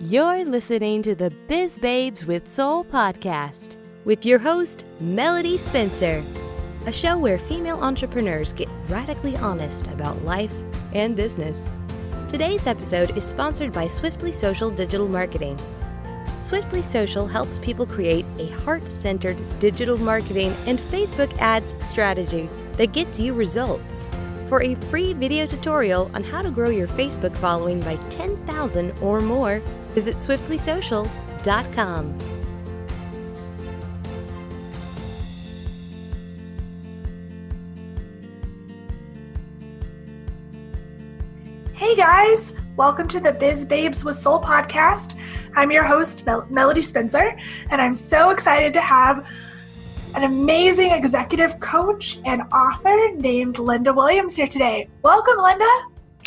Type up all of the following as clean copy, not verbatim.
You're listening to the Biz Babes with Soul podcast with your host, Melody Spencer, a show where female entrepreneurs get radically honest about life and business. Today's episode is sponsored by Swiftly Social Digital Marketing. Swiftly Social helps people create a heart-centered digital marketing and Facebook ads strategy that gets you results. For a free video tutorial on how to grow your Facebook following by 10,000 or more, visit swiftlysocial.com. Hey guys, welcome to the Biz Babes with Soul podcast. I'm your host, Melody Spencer, and I'm so excited to have an amazing executive coach and author named Linda Williams here today. Welcome, Linda.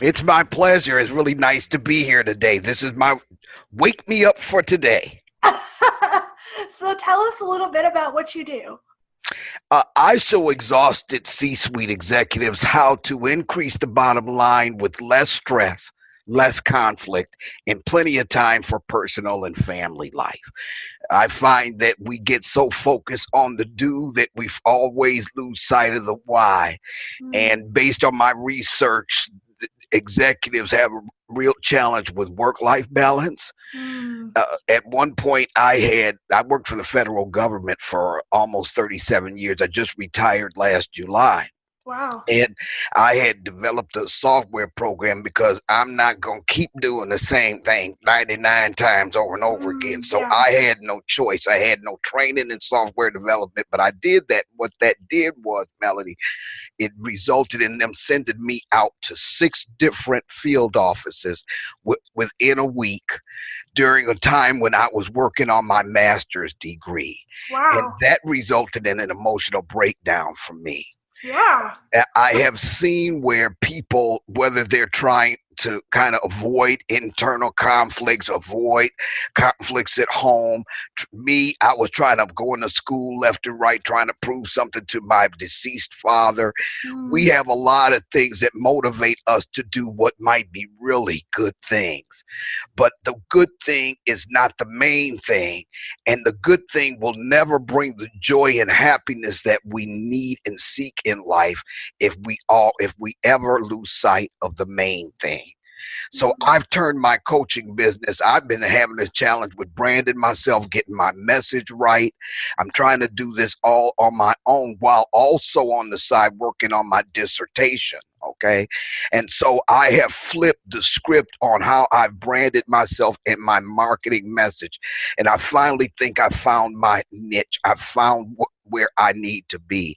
It's my pleasure. It's really nice to be here today. This is my wake me up for today. So tell us a little bit about what you do. I show exhausted C-suite executives how to increase the bottom line with less stress, less conflict, and plenty of time for personal and family life. I find that we get so focused on the do that we always lose sight of the why. And based on my research, executives have a real challenge with work-life balance. At one point, I worked for the federal government for almost 37 years. I just retired last July. Wow. And I had developed a software program because I'm not going to keep doing the same thing 99 times over and over again. So I had no choice. I had no training in software development, but I did that. What that did was, Melody, it resulted in them sending me out to 6 different field offices within a week during a time when I was working on my master's degree. Wow. And that resulted in an emotional breakdown for me. Yeah. I have seen where people, whether they're trying to kind of avoid internal conflicts, avoid conflicts at home. Me, I was trying to go into school left and right, trying to prove something to my deceased father. We have a lot of things that motivate us to do what might be really good things. But the good thing is not the main thing. And the good thing will never bring the joy and happiness that we need and seek in life if we ever lose sight of the main thing. So I've turned my coaching business. I've been having a challenge with branding myself, getting my message right. I'm trying to do this all on my own while also on the side working on my dissertation. Okay. And so I have flipped the script on how I've branded myself and my marketing message. And I finally think I found my niche. I found where I need to be,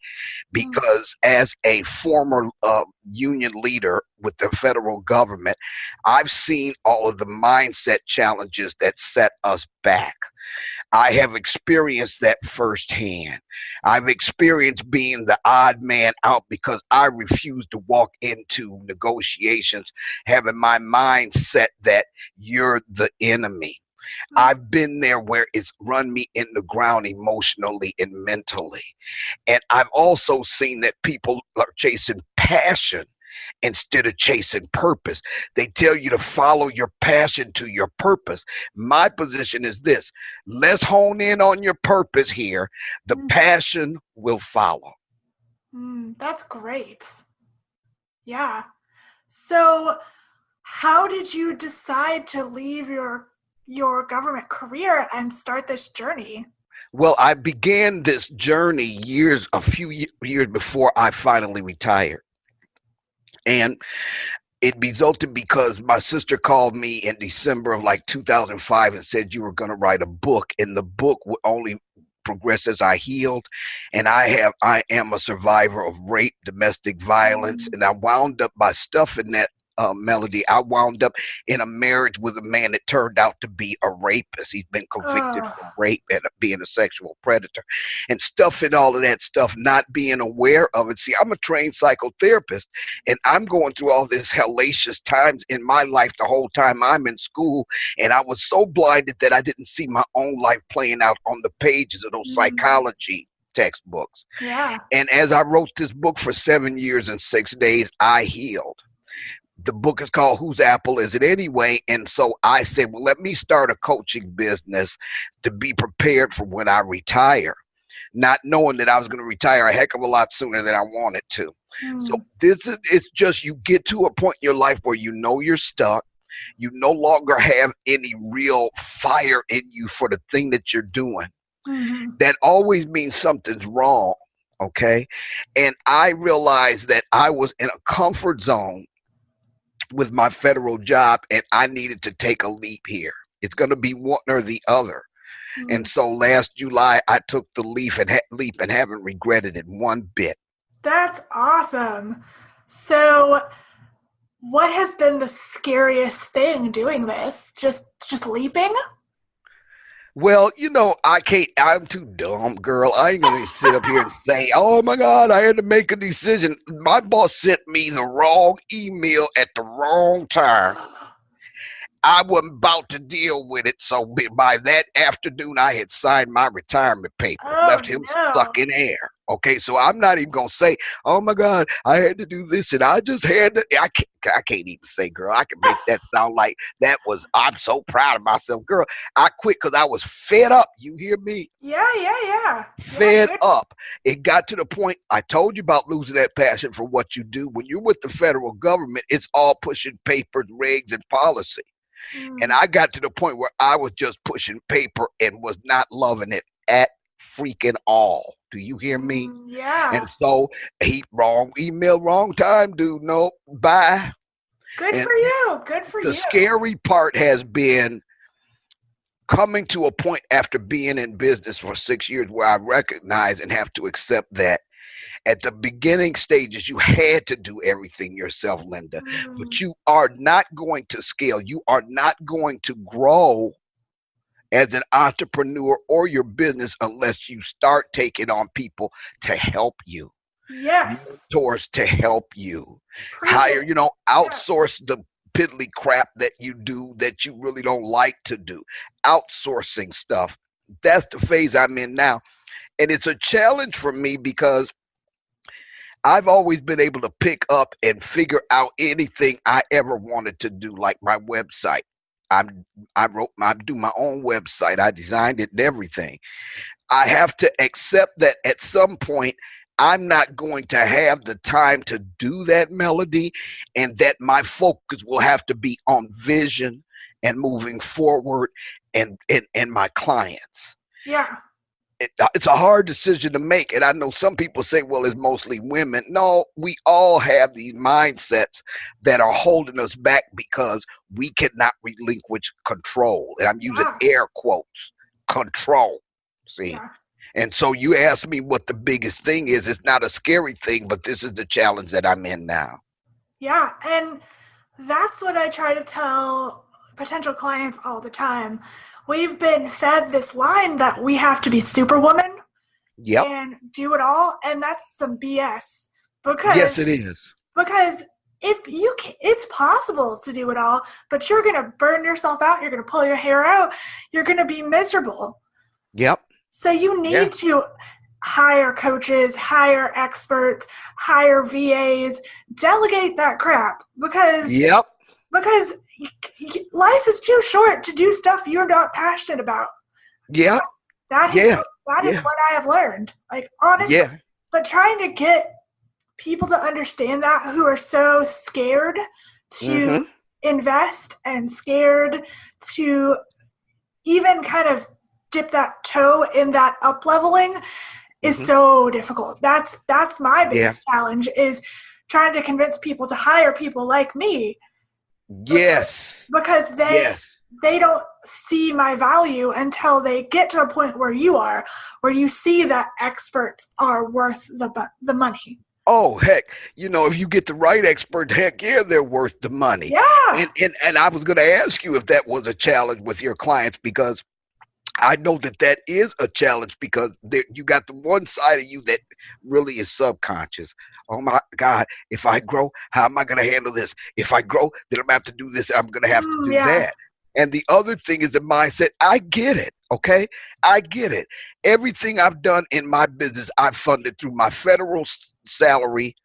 because as a former union leader with the federal government, I've seen all of the mindset challenges that set us back. I have experienced that firsthand. I've experienced being the odd man out because I refused to walk into negotiations having my mind set that you're the enemy. I've been there where it's run me in the ground emotionally and mentally. And I've also seen that people are chasing passion instead of chasing purpose. They tell you to follow your passion to your purpose. My position is this: let's hone in on your purpose here. The passion will follow. That's great. Yeah. So how did you decide to leave your government career and start this journey? Well, I began this journey a few years before I finally retired. And it resulted because my sister called me in December of 2005 and said you were going to write a book, and the book would only progress as I healed. And I am a survivor of rape, domestic violence, and I wound up by stuffing that Melody. I wound up in a marriage with a man that turned out to be a rapist. He's been convicted for rape and being a sexual predator, and stuffing all of that stuff, not being aware of it. See, I'm a trained psychotherapist, and I'm going through all this hellacious times in my life the whole time I'm in school, and I was so blinded that I didn't see my own life playing out on the pages of those psychology textbooks. Yeah. And as I wrote this book for 7 years and 6 days, I healed. The book is called Whose Apple Is It Anyway? And so I said, well, let me start a coaching business to be prepared for when I retire, not knowing that I was going to retire a heck of a lot sooner than I wanted to. So it's just, you get to a point in your life where you know you're stuck. You no longer have any real fire in you for the thing that you're doing. That always means something's wrong. Okay. And I realized that I was in a comfort zone with my federal job, and I needed to take a leap here. It's going to be one or the other. And so last July, I took the leap and haven't regretted it one bit. That's awesome. So what has been the scariest thing doing this? Just leaping? Well, I'm too dumb, girl. I ain't going to sit up here and say, oh my God, I had to make a decision. My boss sent me the wrong email at the wrong time. I wasn't about to deal with it. So by that afternoon, I had signed my retirement papers, left him stuck in air. Okay, so I'm not even going to say, oh my God, I had to do this and I just had to. I can't even say, girl, I can make that sound like I'm so proud of myself. Girl, I quit because I was fed up. You hear me? Yeah. Fed up. It got to the point, I told you about losing that passion for what you do. When you're with the federal government, it's all pushing papers, regs, and policy. And I got to the point where I was just pushing paper and was not loving it at freaking all. Do you hear me? Yeah. And so wrong email, wrong time, dude. No, bye. Good for you. The scary part has been coming to a point after being in business for 6 years where I recognize and have to accept that at the beginning stages, you had to do everything yourself, Linda, but you are not going to scale. You are not going to grow as an entrepreneur or your business unless you start taking on people to help you. Yes. Mentors to help you. Hire, outsource the piddly crap that you do that you really don't like to do. Outsourcing stuff. That's the phase I'm in now. And it's a challenge for me because I've always been able to pick up and figure out anything I ever wanted to do, like my website. I do my own website. I designed it and everything. I have to accept that at some point I'm not going to have the time to do that, Melody, and that my focus will have to be on vision and moving forward and my clients. Yeah. It's a hard decision to make. And I know some people say, well, it's mostly women. No, we all have these mindsets that are holding us back because we cannot relinquish control. And I'm using air quotes, control. See? Yeah. And so you asked me what the biggest thing is. It's not a scary thing, but this is the challenge that I'm in now. Yeah. And that's what I try to tell potential clients all the time. We've been fed this line that we have to be superwoman and do it all. And that's some BS. Because, yes, it is. Because it's possible to do it all, but you're going to burn yourself out. You're going to pull your hair out. You're going to be miserable. Yep. So you need to hire coaches, hire experts, hire VAs, delegate that crap because life is too short to do stuff you're not passionate about. Yeah. That is what I have learned. Like, honestly. Yeah. But trying to get people to understand that who are so scared to invest and scared to even kind of dip that toe in that up leveling is so difficult. That's my biggest challenge, is trying to convince people to hire people like me. Yes. Because they don't see my value until they get to a point where you are, where you see that experts are worth the money. Oh, heck, if you get the right expert, heck yeah, they're worth the money. Yeah. And I was going to ask you if that was a challenge with your clients, because I know that is a challenge, because you got the one side of you that really is subconscious. Oh my God, if I grow, how am I going to handle this? If I grow, then I'm going to have to do this. I'm going to have to do that. And the other thing is the mindset. I get it. Okay. I get it. Everything I've done in my business, I've funded through my federal salary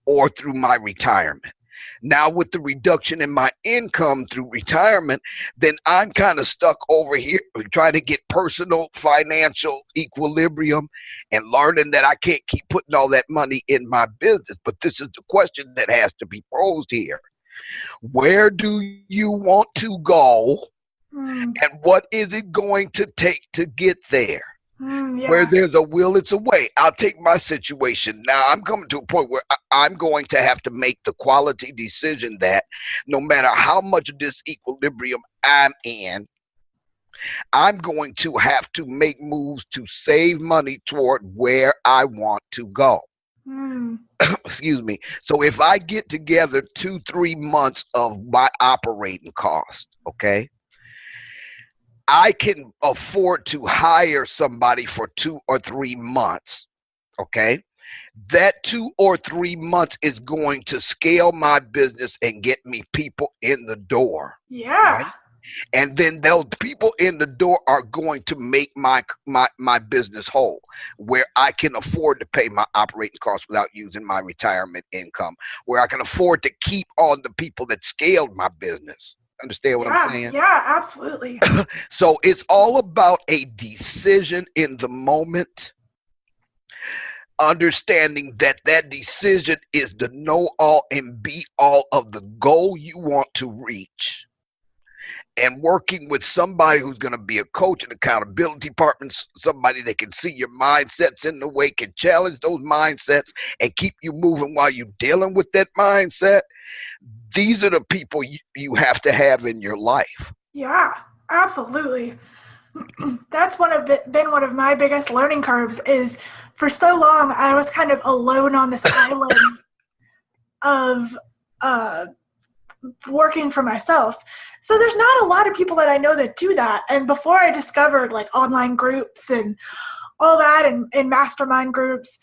or through my retirement. Now with the reduction in my income through retirement, then I'm kind of stuck over here trying to get personal financial equilibrium and learning that I can't keep putting all that money in my business. But this is the question that has to be posed here. Where do you want to go? And what is it going to take to get there? Where there's a will, it's a way. I'll take my situation. Now I'm coming to a point where I'm going to have to make the quality decision that no matter how much of this equilibrium I'm in, I'm going to have to make moves to save money toward where I want to go. Excuse me. So if I get together 2-3 months of my operating cost, okay, I can afford to hire somebody for 2 or 3 months, okay? That 2 or 3 months is going to scale my business and get me people in the door. Yeah. Right? And then those people in the door are going to make my business whole, where I can afford to pay my operating costs without using my retirement income, where I can afford to keep on the people that scaled my business. Understand what I'm saying? Yeah, absolutely. So it's all about a decision in the moment, understanding that that decision is the know all and be all of the goal you want to reach, and working with somebody who's going to be a coach and accountability partner, somebody that can see your mindsets in the way, can challenge those mindsets and keep you moving while you're dealing with that mindset. These are the people you have to have in your life. Yeah, absolutely. That's been one of my biggest learning curves. Is for so long I was kind of alone on this island of working for myself. So there's not a lot of people that I know that do that. And before I discovered like online groups and all that and mastermind groups,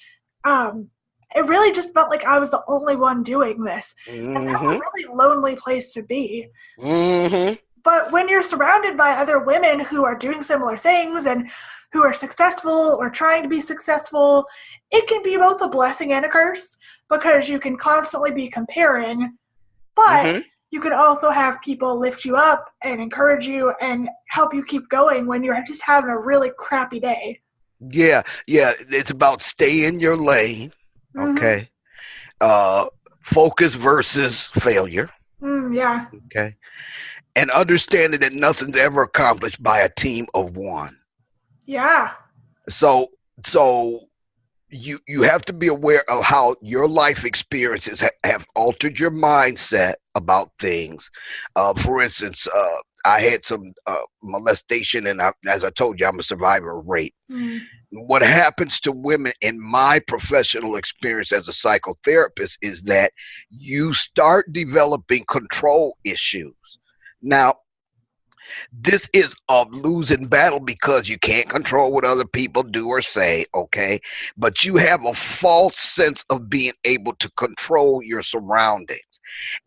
it really just felt like I was the only one doing this. And that's a really lonely place to be. But when you're surrounded by other women who are doing similar things and who are successful or trying to be successful, it can be both a blessing and a curse, because you can constantly be comparing, but you can also have people lift you up and encourage you and help you keep going when you're just having a really crappy day. Yeah. It's about stay in your lane. Okay. Focus versus failure. Yeah. Okay. And understanding that nothing's ever accomplished by a team of one. Yeah. So you have to be aware of how your life experiences have altered your mindset about things. For instance, I had some molestation, and as I told you, I'm a survivor of rape. What happens to women in my professional experience as a psychotherapist is that you start developing control issues. Now, this is a losing battle because you can't control what other people do or say, okay? But you have a false sense of being able to control your surroundings.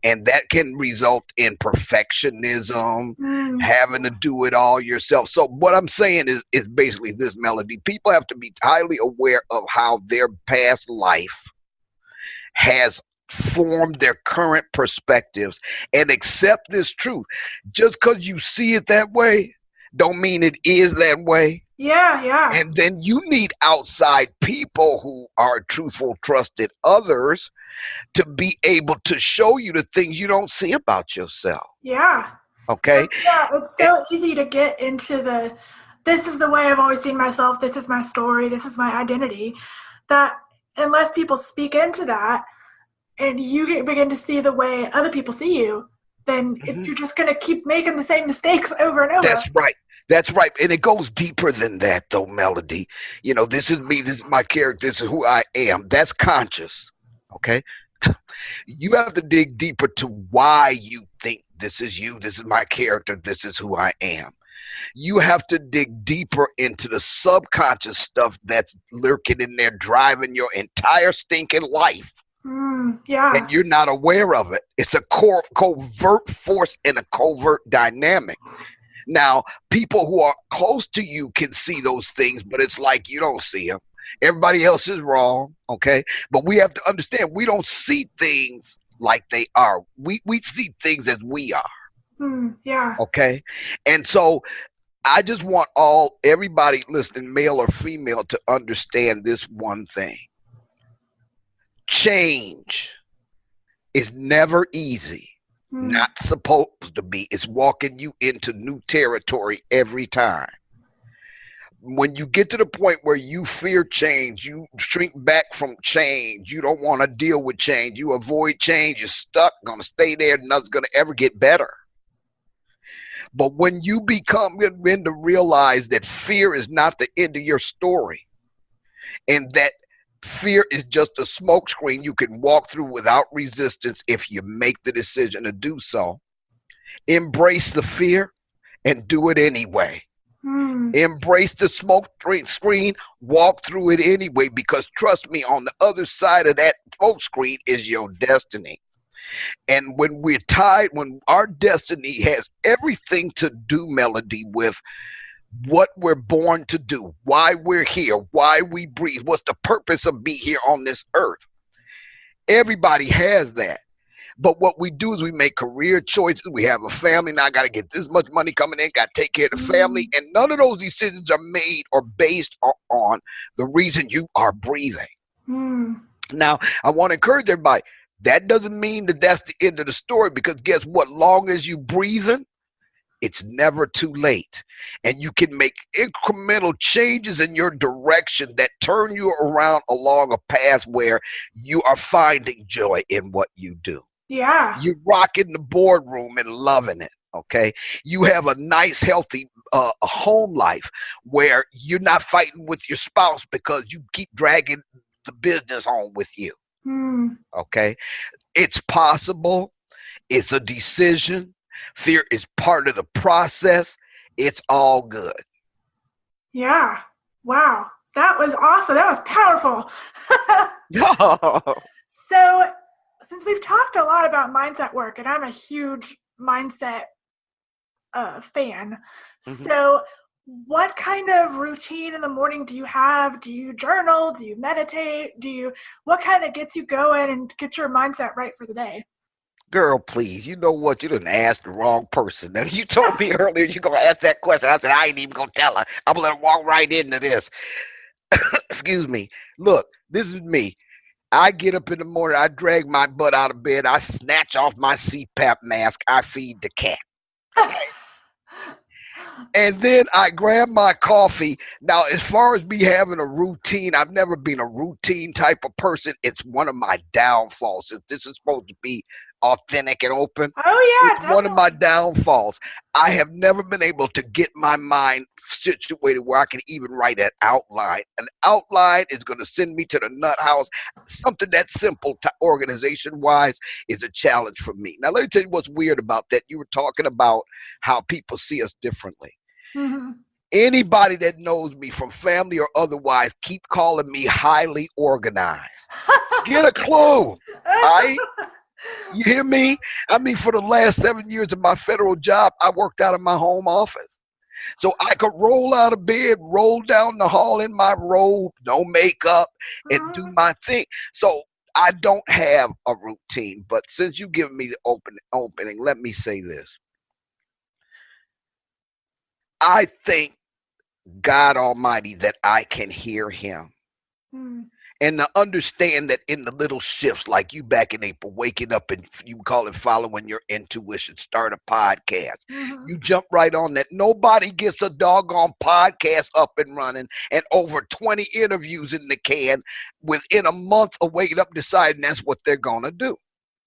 And that can result in perfectionism, having to do it all yourself. So what I'm saying is basically this, Melody. People have to be highly aware of how their past life has formed their current perspectives and accept this truth. Just because you see it that way don't mean it is that way. Yeah. And then you need outside people who are truthful, trusted others to be able to show you the things you don't see about yourself. Yeah. Okay? It's so easy to get into this is the way I've always seen myself, this is my story, this is my identity, that unless people speak into that and you begin to see the way other people see you, then you're just going to keep making the same mistakes over and over. That's right. And it goes deeper than that, though, Melody. You know, this is me. This is my character. This is who I am. That's conscious. Okay? You have to dig deeper to why you think this is you. This is my character. This is who I am. You have to dig deeper into the subconscious stuff that's lurking in there, driving your entire stinking life. Yeah. And you're not aware of it. It's a covert force and a covert dynamic. Now, people who are close to you can see those things, but it's like you don't see them. Everybody else is wrong, okay? But we have to understand we don't see things like they are. We see things as we are. Yeah. Okay. And so I just want everybody listening, male or female, to understand this one thing. Change is never easy. Not supposed to be. It's walking you into new territory every time. When you get to the point where you fear change, you shrink back from change, you don't want to deal with change, you avoid change, you're stuck, going to stay there, nothing's going to ever get better. But when you begin to realize that fear is not the end of your story, and that fear is just a smokescreen you can walk through without resistance if you make the decision to do so, embrace the fear and do it anyway. Embrace the smoke screen, walk through it anyway, because trust me, on the other side of that smoke screen is your destiny. And when we're tied, when our destiny has everything to do, Melody, with what we're born to do, why we're here, why we breathe, what's the purpose of being here on this earth. Everybody has that. But what we do is we make career choices. We have a family. Now I got to get this much money coming in, got to take care of the family. And none of those decisions are made or based on the reason you are breathing. Now, I want to encourage everybody. That doesn't mean that that's the end of the story, because guess what? Long as you breathing, it's never too late. And you can make incremental changes in your direction that turn you around along a path where you are finding joy in what you do. Yeah. You're rocking the boardroom and loving it. Okay. You have a nice, healthy a home life where you're not fighting with your spouse because you keep dragging the business home with you. Okay. It's possible. It's a decision. Fear is part of the process. It's all good. Yeah. Wow. That was awesome. That was powerful. So, since we've talked a lot about mindset work, and I'm a huge mindset fan, so what kind of routine in the morning do you have? Do you journal? Do you meditate? What kind of gets you going and get your mindset right for the day? Girl, please, you know what? You didn't ask the wrong person. Now, you told me earlier you're going to ask that question. I said, I ain't even going to tell her. I'm going to let her walk right into this. Excuse me. Look, this is me. I get up in the morning, I drag my butt out of bed, I snatch off my CPAP mask, I feed the cat. And then I grab my coffee. Now, as far as me having a routine, I've never been a routine type of person. It's one of my downfalls. This is supposed to be authentic and open. Oh, yeah, it's one of my downfalls. I have never been able to get my mind situated where I can even write an outline. An outline is going to send me to the nut house. Something that simple organization-wise is a challenge for me. Now, let me tell you what's weird about that. You were talking about how people see us differently. Anybody that knows me from family or otherwise keep calling me highly organized. Get a clue. You hear me? I mean, for the last 7 years of my federal job, I worked out of my home office. So I could roll out of bed, roll down the hall in my robe, no makeup, and do my thing. So I don't have a routine. But since you give me the opening, let me say this. I thank God Almighty that I can hear him. And to understand that in the little shifts, like you back in April, waking up and you call it following your intuition, start a podcast. You jump right on that. Nobody gets a doggone podcast up and running and over 20 interviews in the can within a month of waking up deciding that's what they're going to do.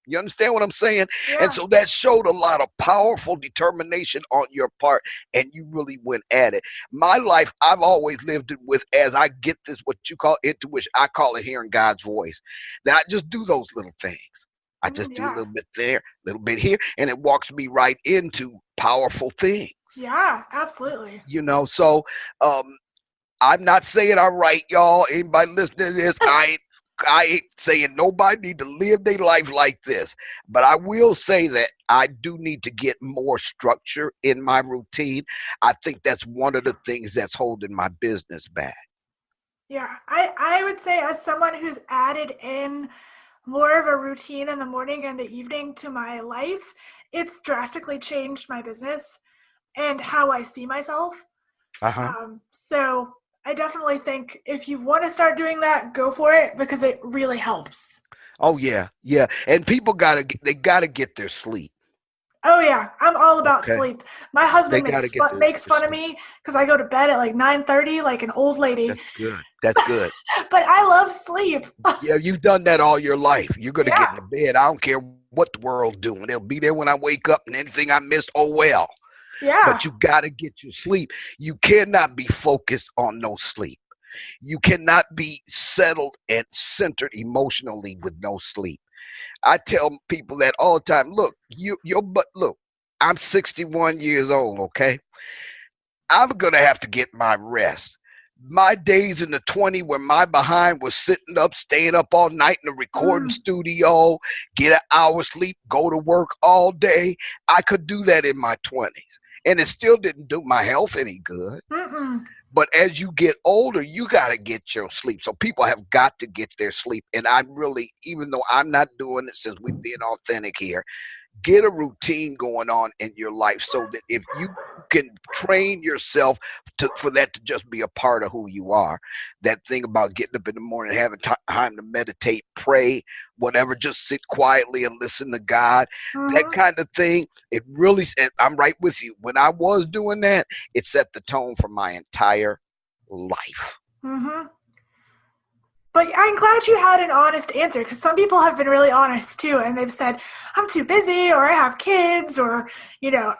You understand what I'm saying? Yeah. And so that showed a lot of powerful determination on your part, and you really went at it. My life, I've always lived it with, as I get this, what you call intuition, I call it hearing God's voice. Then I just do those little things. I just do a little bit there, a little bit here, and it walks me right into powerful things. Yeah, absolutely. You know, so I'm not saying I'm right, y'all. Anybody listening to this, I ain't saying nobody need to live their life like this, but I will say that I do need to get more structure in my routine. I think that's one of the things that's holding my business back. Yeah, I would say, as someone who's added in more of a routine in the morning and the evening to my life, it's drastically changed my business and how I see myself. Uh-huh. So I definitely think if you want to start doing that, go for it because it really helps. Oh yeah, yeah. And people gotta get their sleep. Oh yeah, I'm all about Okay. sleep. My They husband gotta makes get makes their fun of sleep. me because I go to bed at like 9:30, like an old lady. That's good. That's good. But I love sleep. Yeah, you've done that all your life. You're gonna get Yeah, into bed. I don't care what the world's doing. It'll be there when I wake up, and anything I missed, oh well. yeah. But you gotta get your sleep. You cannot be focused on no sleep. You cannot be settled and centered emotionally with no sleep. I tell people that all the time. Look, look, I'm 61 years old, okay? I'm gonna have to get my rest. My days in the 20 where my behind was sitting up, staying up all night in the recording Mm, studio, get an hour sleep, go to work all day. I could do that in my 20s. And it still didn't do my health any good. mm-mm. But as you get older, you got to get your sleep. So people have got to get their sleep. And I really, even though I'm not doing it since we're being authentic here, get a routine going on in your life so that if you can train yourself for that to just be a part of who you are. That thing about getting up in the morning, having time to meditate, pray, whatever, just sit quietly and listen to God, that Mm-hmm. kind of thing. It really, I'm right with you. When I was doing that, it set the tone for my entire life. Mm-hmm. But I'm glad you had an honest answer because some people have been really honest too, and they've said, I'm too busy, or I have kids, or,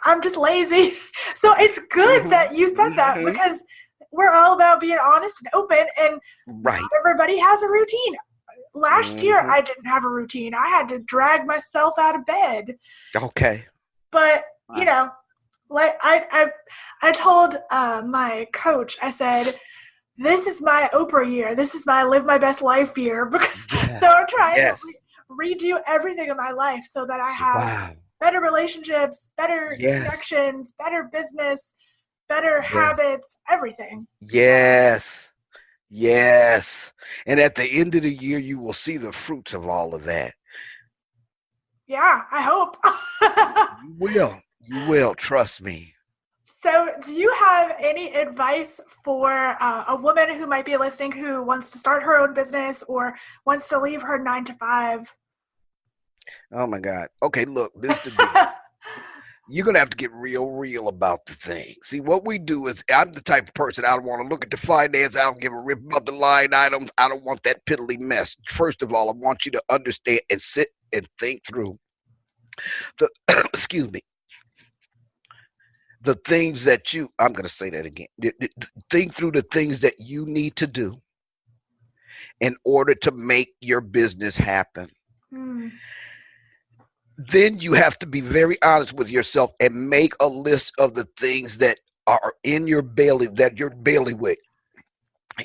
I'm just lazy. So it's good Hmm. that you said that Hmm. because we're all about being honest and open, and not Right. everybody has a routine. Last year, Hmm. I didn't have a routine. I had to drag myself out of bed. Okay. But, Wow. like I told my coach, I said, this is my Oprah year. This is my live my best life year. So I'm Yes. trying to Yes. redo everything in my life so that I have Wow. better relationships, better Yes. connections, better business, better Yes. habits, everything. So Yes. Yes. And at the end of the year, you will see the fruits of all of that. yeah, I hope. You will. You will. Trust me. So, do you have any advice for a woman who might be listening who wants to start her own business or wants to leave her 9 to 5? Oh my God. Okay, look, this is the deal. You're gonna have to get real about the thing. See, what we do is I'm the type of person I don't want to look at the finance, I don't give a rip about the line items. I don't want that piddly mess. First of all, I want you to understand and sit and think through the excuse me, the things that I'm going to say that again. Think through the things that you need to do in order to make your business happen. Hmm. Then you have to be very honest with yourself and make a list of the things that are in your bailiwick,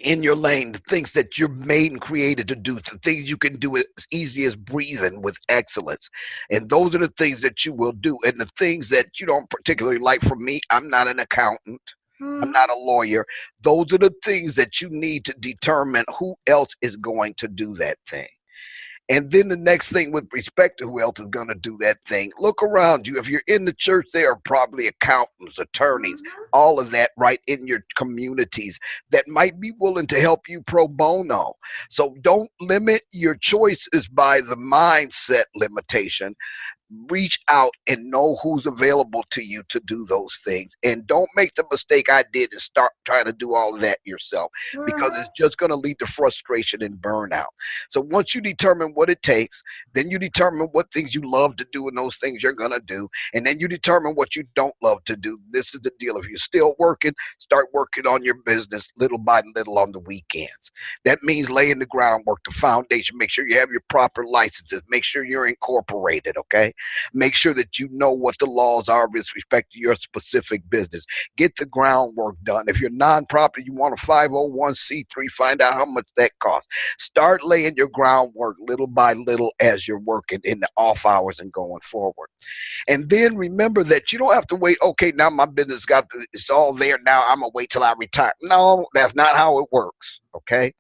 in your lane, the things that you're made and created to do, the things you can do as easy as breathing with excellence. And those are the things that you will do. And the things that you don't particularly like, for me, I'm not an accountant. I'm Hmm. not a lawyer. Those are the things that you need to determine who else is going to do that thing. And then the next thing with respect to who else is going to do that thing, look around you. If you're in the church, there are probably accountants, attorneys, Hmm. all of that right in your communities that might be willing to help you pro bono. So don't limit your choices by the mindset limitation. Reach out and know who's available to you to do those things. And don't make the mistake I did and start trying to do all of that yourself, because it's Hmm. just going to lead to frustration and burnout. So once you determine what it takes, then you determine what things you love to do and those things you're going to do. And then you determine what you don't love to do. This is the deal. If you're still working, start working on your business little by little on the weekends. That means laying the groundwork, the foundation. Make sure you have your proper licenses. Make sure you're incorporated, okay? Make sure that you know what the laws are with respect to your specific business. Get the groundwork done. If you're nonprofit, you want a 501c3, find out how much that costs. Start laying your groundwork little by little as you're working in the off hours and going forward. And then remember that you don't have to wait. Okay, now my business got it's all there now. I'm going to wait till I retire. No, that's not how it works. Okay.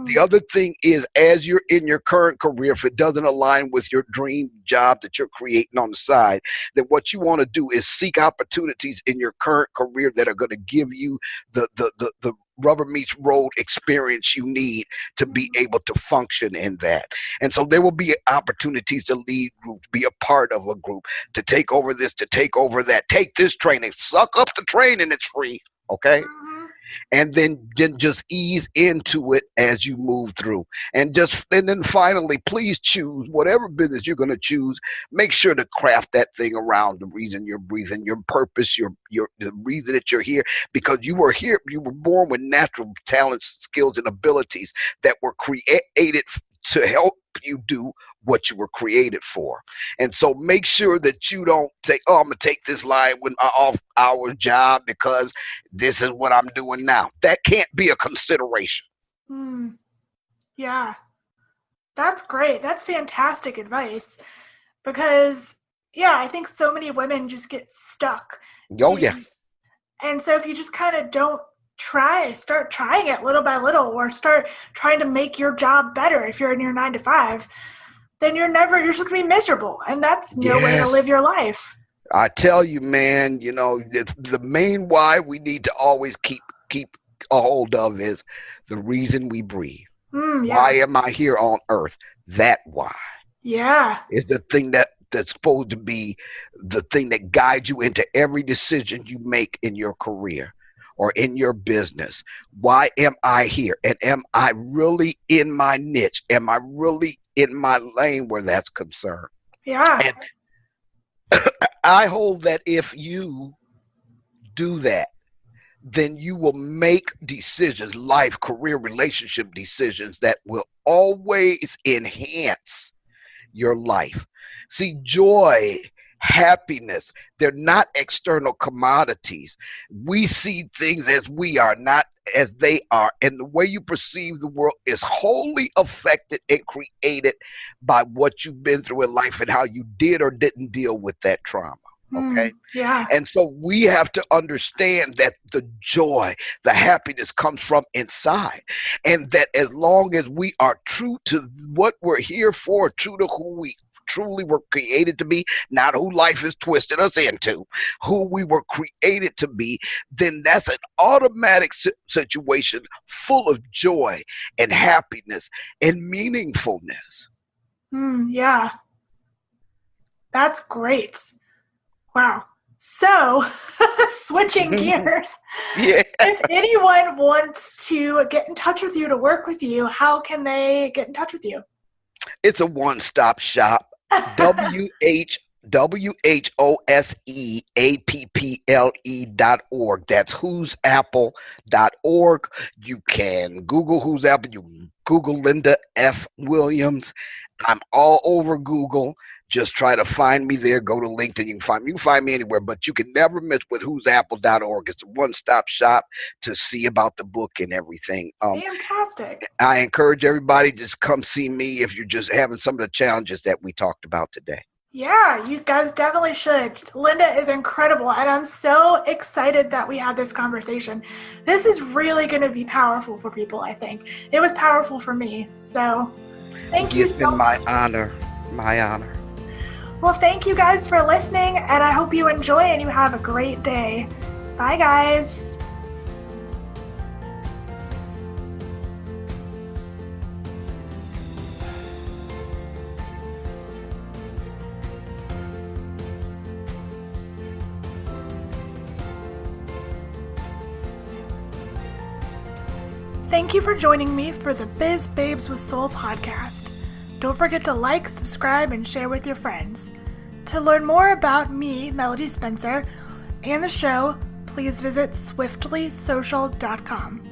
The other thing is, as you're in your current career, if it doesn't align with your dream job that you're creating on the side, then what you want to do is seek opportunities in your current career that are going to give you the rubber meets road experience you need to be able to function in that. And so there will be opportunities to lead groups, be a part of a group, to take over this, to take over that, take this training, suck up the training, it's free. Okay. And then just ease into it as you move through. And then finally, please choose whatever business you're going to choose. Make sure to craft that thing around the reason you're breathing, your purpose, the reason that you're here, because you were here. You were born with natural talents, skills, and abilities that were created to help you do what you were created for. And so make sure that you don't say, oh, I'm going to take this line with my off-hour job because this is what I'm doing now. That can't be a consideration. Yeah, that's great. That's fantastic advice because, I think so many women just get stuck. Oh, yeah. And so if you just kind of don't start trying it little by little, or start trying to make your job better if you're in your 9 to 5, then you're just going to be miserable. And that's no way to live your life. I tell you, man, the main why we need to always keep a hold of is the reason we breathe. Why am I here on earth? That why. Yeah. Is the thing that's supposed to be the thing that guides you into every decision you make in your career or in your business. Why am I here? And am I really in my niche? Am I really in my lane where that's concerned? Yeah. And I hold that if you do that, then you will make decisions, life, career, relationship decisions that will always enhance your life. See, joy, happiness, they're not external commodities. We see things as we are, not as they are. And the way you perceive the world is wholly affected and created by what you've been through in life and how you did or didn't deal with that trauma. Okay. Yeah. And so we have to understand that the joy, the happiness comes from inside. And that as long as we are true to what we're here for, true to who we truly were created to be, not who life has twisted us into, who we were created to be, then that's an automatic situation full of joy and happiness and meaningfulness. Yeah. That's great. Wow. So, switching gears, if anyone wants to get in touch with you, to work with you, how can they get in touch with you? It's a one-stop shop. WHOSEAPPLE.org. That's whosapple.org. You can Google Who's Apple. You can Google Linda F. Williams. I'm all over Google. Just try to find me there. Go to LinkedIn. You can find me anywhere, but you can never miss with whosapple.org. It's a one-stop shop to see about the book and everything. Fantastic. I encourage everybody to just come see me if you're just having some of the challenges that we talked about today. Yeah, you guys definitely should. Linda is incredible, and I'm so excited that we had this conversation. This is really going to be powerful for people, I think. It was powerful for me, so thank you so much. It's been my honor. My honor. Well, thank you guys for listening, and I hope you enjoy and you have a great day. Bye, guys. Thank you for joining me for the Biz Babes with Soul podcast. Don't forget to like, subscribe, and share with your friends. To learn more about me, Melody Spencer, and the show, please visit swiftlysocial.com.